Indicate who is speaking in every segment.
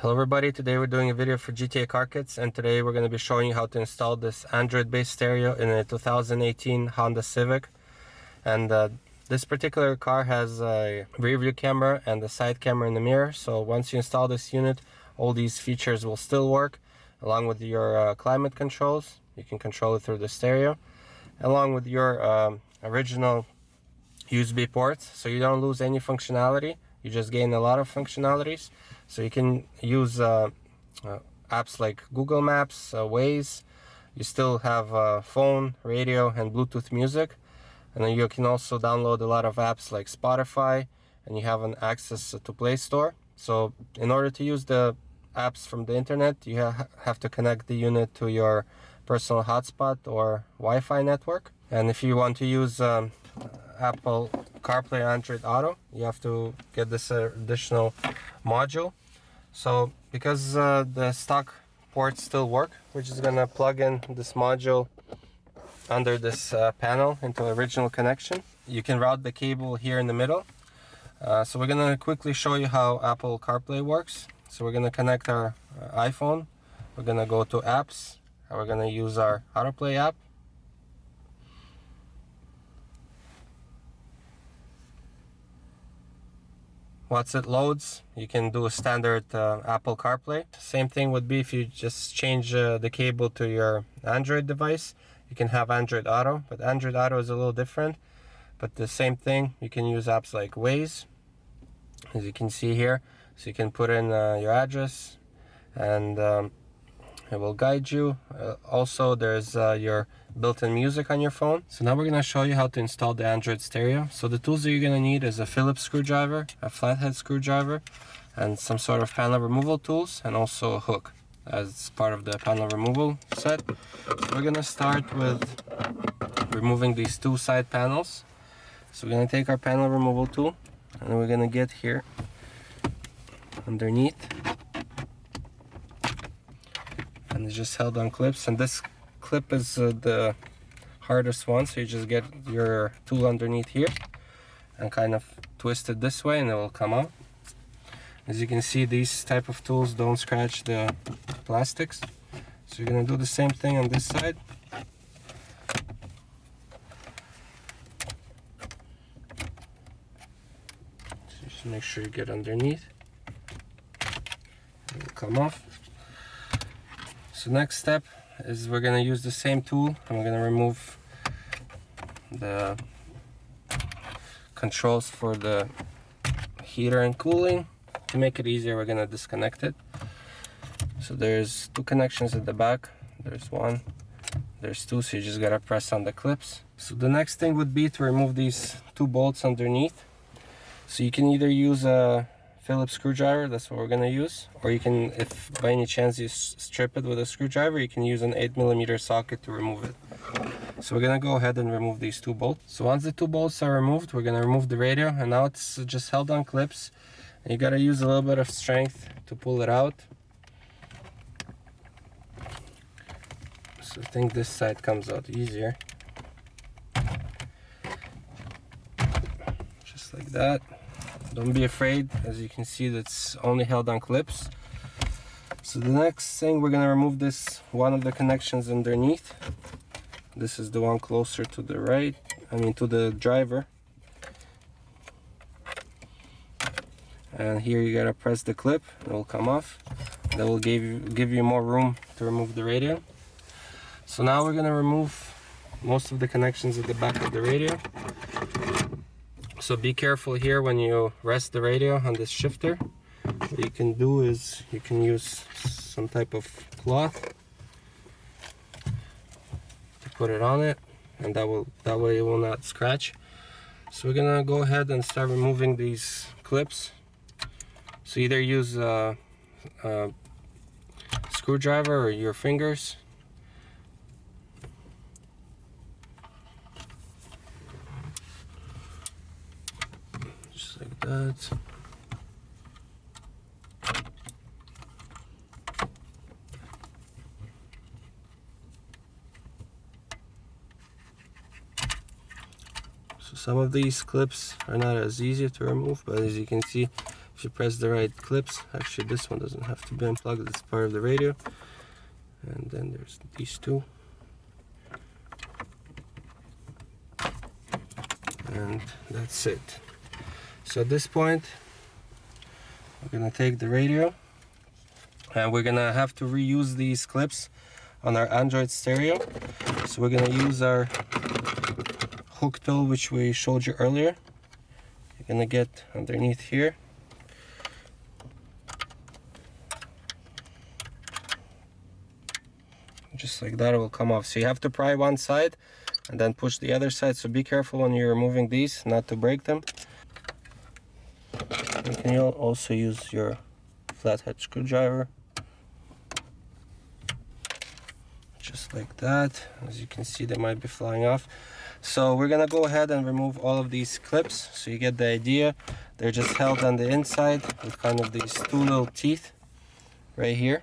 Speaker 1: Hello everybody, today we're doing a video for GTA Car Kits, and today we're going to be showing you how to install this Android based stereo in a 2018 Honda Civic. And this particular car has a rear view camera and a side camera in the mirror, so once you install this unit, all these features will still work, along with your climate controls. You can control it through the stereo, along with your original USB ports, so you don't lose any functionality. You just gain a lot of functionalities. So you can use apps like Google Maps, Waze. You still have phone, radio, and Bluetooth music. And then you can also download a lot of apps like Spotify, and you have an access to PlayStore. So in order to use the apps from the internet, you have to connect the unit to your personal hotspot or Wi-Fi network. And if you want to use Apple CarPlay, AndroidAuto, you have to get this additional module. So because the stock ports still work, we're just gonna plug in this module under this panel into original connection. You can route the cable here in the middle. So we're gonna quickly show you how Apple CarPlay works. So we're gonna connect our iPhone. We're gonna go to apps, and we're gonna use our AutoPlay app. Once it loads, you can do a standard Apple CarPlay. Same thing would be if you just change the cable to your Android device. You can have Android Auto, but Android Auto is a little different. But the same thing, you can use apps like Waze, as you can see here. So you can put in your address, and it will guide you. Also, there's your built-in music on your phone. So now we're going to show you how to install the Android stereo. So the tools that you're going to need is a Phillips screwdriver, a flathead screwdriver, and some sort of panel removal tools, and also a hook as part of the panel removal set. So we're going to start with removing these two side panels. So we're going to take our panel removal tool, and then we're going to get here underneath, and it's just held on clips, and this clip is the hardest one, so you just get your tool underneath here and kind of twist it this way, and it will come out. As you can see, these type of tools don't scratch the plastics, so you're gonna do the same thing on this side. So just make sure you get underneath. It will come off. So next step is we're going to use the same tool, and we're going to remove the controls for the heater and cooling. To make it easier, we're going to disconnect it. So there's two connections at the back. There's one, there's two, so you just got to press on the clips. So the next thing would be to remove these two bolts underneath. So you can either use a Phillips screwdriver, that's what we're going to use, or you can, if by any chance you strip it with a screwdriver, you can use an 8mm socket to remove it. So we're going to go ahead and remove these two bolts. So once the two bolts are removed, we're going to remove the radio, and now it's just held on clips, and you got to use a little bit of strength to pull it out. So I think this side comes out easier, just like that. Don't be afraid, as you can see that's only held on clips. So the next thing, we're going to remove this one of the connections underneath. This is the one closer to the right, to the driver. And here you gotta press the clip, it will come off. That will give you more room to remove the radio. So now we're going to remove most of the connections at the back of the radio. So be careful here when you rest the radio on this shifter. What you can do is you can use some type of cloth to put it on it, and that way it will not scratch. So we're gonna go ahead and start removing these clips. So either use a screwdriver or your fingers. Like that. So some of these clips are not as easy to remove, but as you can see, if you press the right clips, actually this one doesn't have to be unplugged, it's part of the radio. And then there's these two. And that's it. So at this point, we're gonna take the radio and we're gonna have to reuse these clips on our Android stereo. So we're gonna use our hook tool, which we showed you earlier. You're gonna get underneath here. Just like that, it will come off. So you have to pry one side and then push the other side. So be careful when you're removing these, not to break them. You can also use your flathead screwdriver. Just like that. As you can see, they might be flying off. So we're gonna go ahead and remove all of these clips so you get the idea. They're just held on the inside with kind of these two little teeth right here.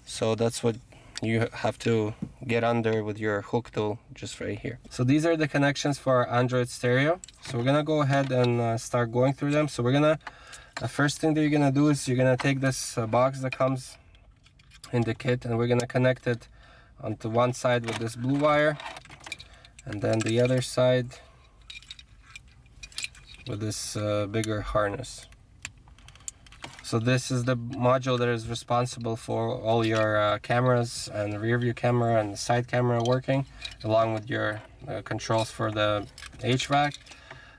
Speaker 1: So that's what you have to get under with your hook tool, just right here. So these are the connections for our Android stereo. So we're gonna go ahead and start going through them. So we're gonna, the first thing that you're gonna do is you're gonna take this box that comes in the kit, and we're gonna connect it onto one side with this blue wire, and then the other side with this bigger harness. So this is the module that is responsible for all your cameras and rear view camera and side camera working, along with your controls for the HVAC.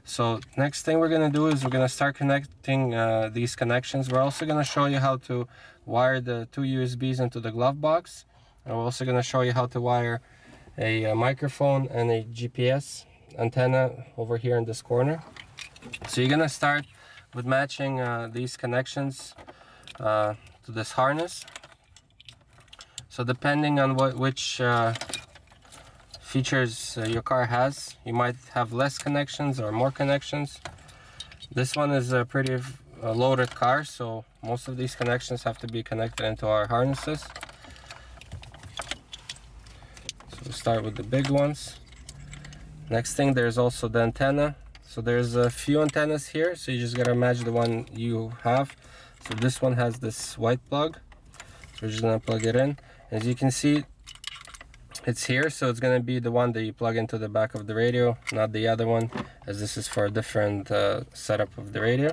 Speaker 1: So next thing we're gonna do is we're gonna start connecting these connections. We're also gonna show you how to wire the two USBs into the glove box. And we're also gonna show you how to wire a microphone and a GPS antenna over here in this corner. So you're gonna start with matching these connections to this harness. So depending on which features your car has, you might have less connections or more connections. This one is a pretty loaded car, so most of these connections have to be connected into our harnesses. So we'll start with the big ones. Next thing, there's also the antenna. So there's a few antennas here, so you just gotta match the one you have. So this one has this white plug, so we're just gonna plug it in. As you can see, it's here, so it's gonna be the one that you plug into the back of the radio, not the other one, as this is for a different setup of the radio.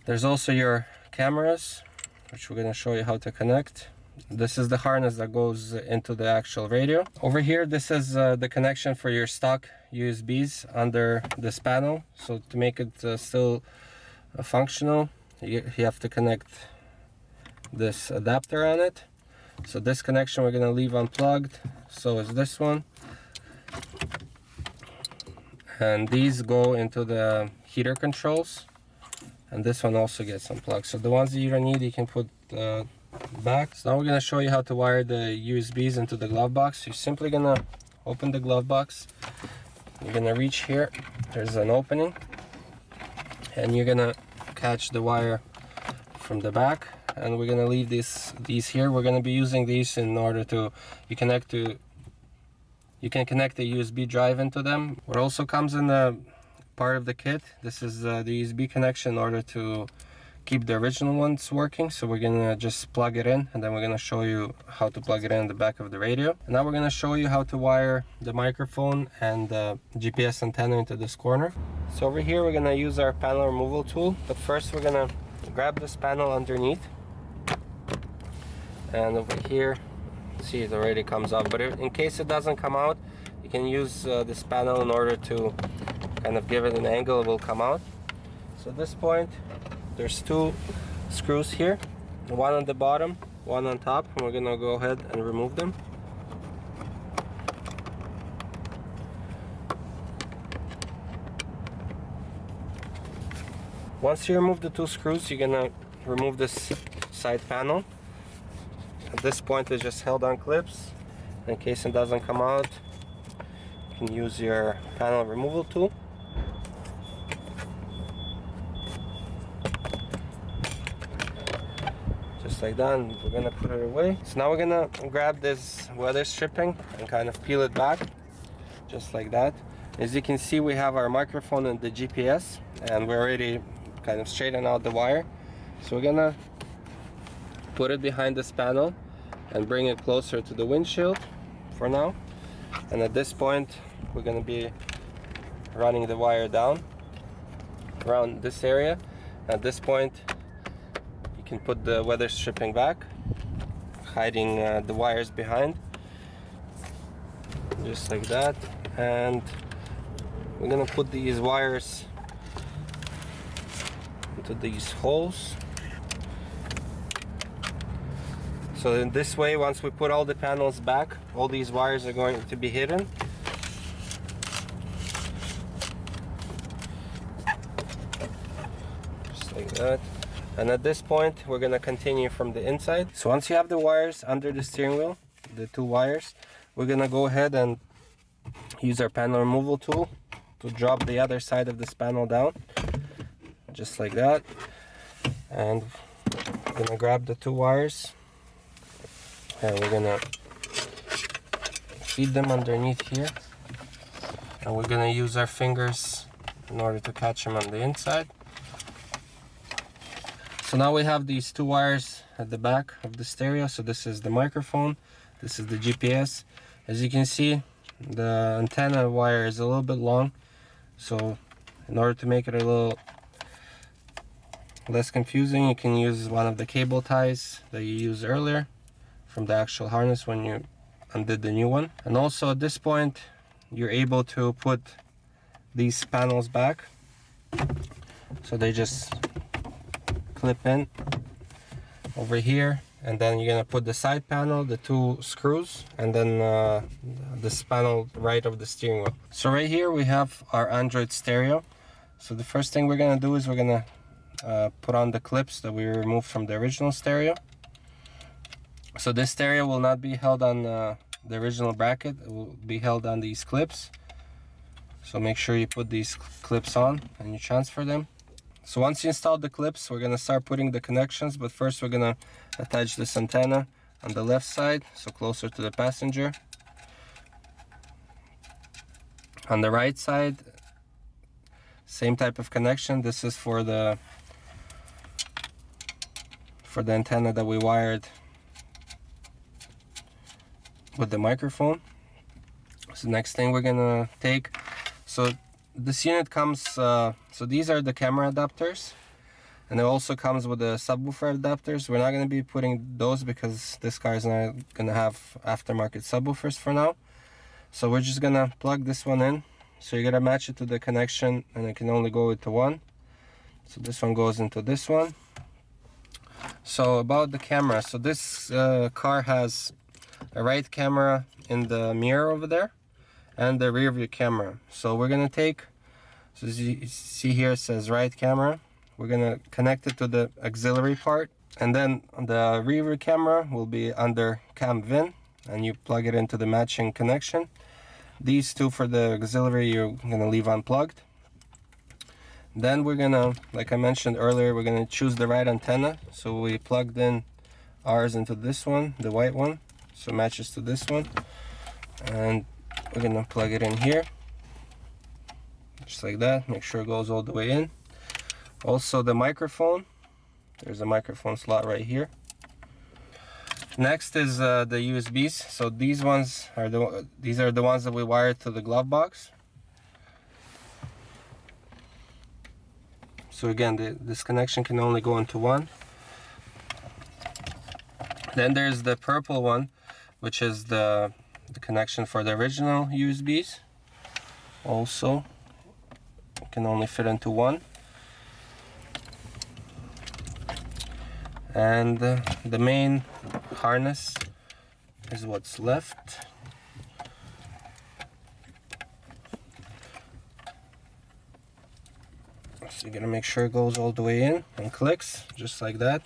Speaker 1: There's also your cameras, which we're gonna show you how to connect. This is the harness that goes into the actual radio. Over here, this is the connection for your stock USBs under this panel. So to make it still functional, you have to connect this adapter on it. So this connection we're gonna leave unplugged. So is this one. And these go into the heater controls. And this one also gets unplugged. So the ones that you don't need, you can put back. So now we're gonna show you how to wire the USBs into the glove box. You're simply gonna open the glove box. You're gonna reach here. There's an opening, and you're gonna catch the wire from the back. And we're gonna leave these here. We're gonna be using these in order to you can connect the USB drive into them. What also comes in the part of the kit. This is the USB connection in order to keep the original ones working. So we're gonna just plug it in, and then we're gonna show you how to plug it in the back of the radio. And now we're gonna show you how to wire the microphone and the GPS antenna into this corner. So over here we're gonna use our panel removal tool, but first we're gonna grab this panel underneath, and over here, see, it already comes off, but in case it doesn't come out, you can use this panel in order to kind of give it an angle. It will come out. So at this point, there's two screws here, one on the bottom, one on top, and we're gonna go ahead and remove them. Once you remove the two screws, you're gonna remove this side panel. At this point, it's just held on clips. In case it doesn't come out, you can use your panel removal tool. Just like that, and we're gonna put it away. So now we're gonna grab this weather stripping and kind of peel it back, just like that. As you can see, we have our microphone and the GPS, and we already kind of straighten out the wire. So we're gonna put it behind this panel and bring it closer to the windshield for now. And at this point, we're gonna be running the wire down around this area. At this point, you can put the weather stripping back, hiding the wires behind, just like that. And we're gonna put these wires into these holes. So in this way, once we put all the panels back, all these wires are going to be hidden. Just like that. And at this point, we're gonna continue from the inside. So once you have the wires under the steering wheel, the two wires, we're gonna go ahead and use our panel removal tool to drop the other side of this panel down, just like that. And we're gonna grab the two wires and we're gonna feed them underneath here, and we're gonna use our fingers in order to catch them on the inside. So now we have these two wires at the back of the stereo. So this is the microphone, this is the GPS. As you can see, the antenna wire is a little bit long, so in order to make it a little less confusing, you can use one of the cable ties that you used earlier from the actual harness when you undid the new one. And also at this point, you're able to put these panels back, so they just clip in over here. And then you're gonna put the side panel, the two screws, and then this panel right of the steering wheel. So right here we have our Android stereo. So the first thing we're gonna do is we're gonna put on the clips that we removed from the original stereo. So this stereo will not be held on the original bracket, it will be held on these clips. So make sure you put these clips on and you transfer them. So once you install the clips, we're gonna start putting the connections, but first we're gonna attach this antenna on the left side, so closer to the passenger. On the right side, same type of connection. This is for the antenna that we wired with the microphone. So next thing we're gonna take, so this unit comes, so these are the camera adapters, and it also comes with the subwoofer adapters. We're not going to be putting those because this car is not going to have aftermarket subwoofers for now. So we're just going to plug this one in. So you got to match it to the connection, and it can only go into one. So this one goes into this one. So about the camera, so this car has a right camera in the mirror over there and the rear view camera. So we're gonna take, so as you see here it says right camera, we're gonna connect it to the auxiliary part, and then the rear view camera will be under cam VIN, and you plug it into the matching connection. These two for the auxiliary you're gonna leave unplugged. Then we're gonna, like I mentioned earlier, we're gonna choose the right antenna. So we plugged in ours into this one, the white one, so it matches to this one, and we're gonna plug it in here, just like that. Make sure it goes all the way in. Also the microphone, there's a microphone slot right here. Next is the USBs. So these ones are the ones that we wired to the glove box. So again, this connection can only go into one. Then there's the purple one, which is the connection for the original USBs. Also, it can only fit into one. And the main harness is what's left. So you're gonna make sure it goes all the way in and clicks just like that.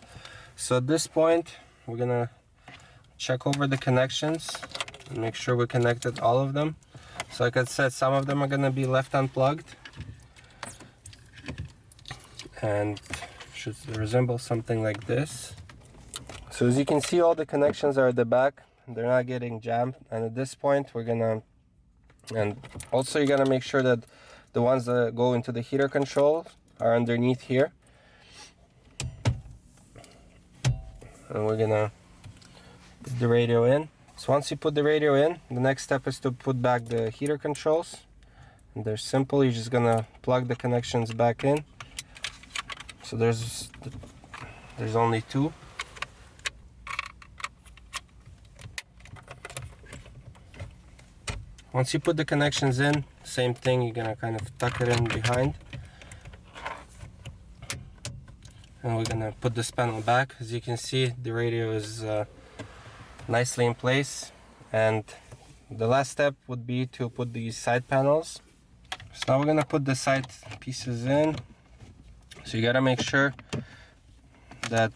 Speaker 1: So at this point, we're gonna check over the connections and make sure we connected all of them. So like I said, some of them are gonna be left unplugged and should resemble something like this. So as you can see, all the connections are at the back, they're not getting jammed. And at this point we're gonna, and also you're gonna make sure that the ones that go into the heater controls are underneath here. and we're gonna put the radio in. So once you put the radio in, the next step is to put back the heater controls. And they're simple. You're just gonna plug the connections back in. So there's only two. Once you put the connections in, same thing, you're gonna kind of tuck it in behind. And we're gonna put this panel back. As you can see, the radio is nicely in place. And the last step would be to put these side panels. So now we're gonna put the side pieces in. So you gotta make sure that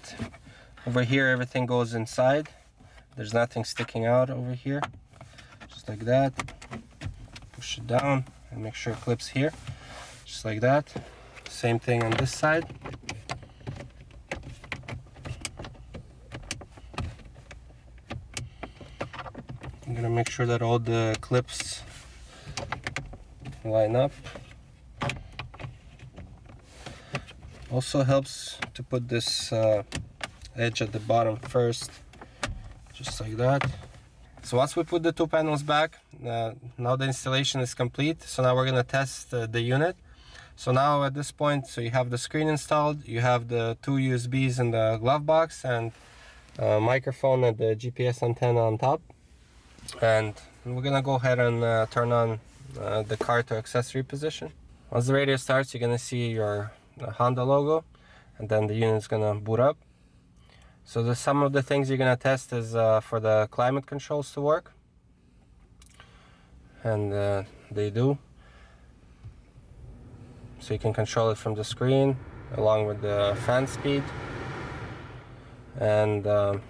Speaker 1: over here everything goes inside. There's nothing sticking out over here. Just like that. Push it down and make sure it clips here. Just like that. Same thing on this side. I'm gonna make sure that all the clips line up. Also helps to put this edge at the bottom first, just like that. So once we put the two panels back, now the installation is complete. So now we're gonna test the unit. So now at this point, so you have the screen installed, you have the two USBs in the glove box, and microphone and the GPS antenna on top. And we're gonna go ahead and turn on the car to accessory position. Once the radio starts, you're gonna see your Honda logo, and then the unit's gonna boot up. So some of the things you're gonna test is for the climate controls to work, and they do. So you can control it from the screen along with the fan speed and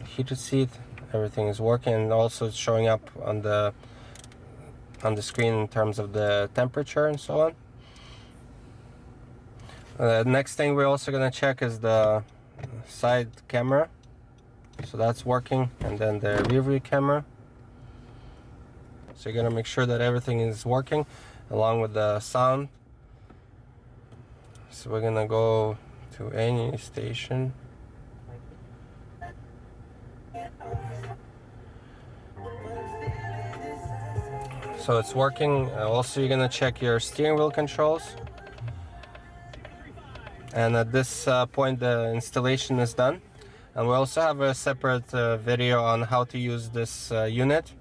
Speaker 1: heated seat. Everything is working, and also it's showing up on the screen in terms of the temperature and so on. Next thing we're also gonna check is the side camera. So that's working, and then the rear view camera. So you're gonna make sure that everything is working along with the sound. So we're gonna go to any station. So it's working. Also, you're gonna check your steering wheel controls. And at this point, the installation is done. And we also have a separate video on how to use this unit.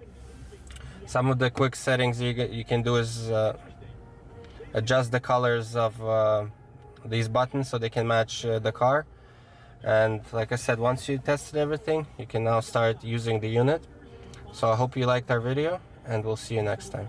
Speaker 1: Some of the quick settings you can do is adjust the colors of these buttons so they can match the car. And like I said, once you tested everything, you can now start using the unit. So I hope you liked our video, and we'll see you next time.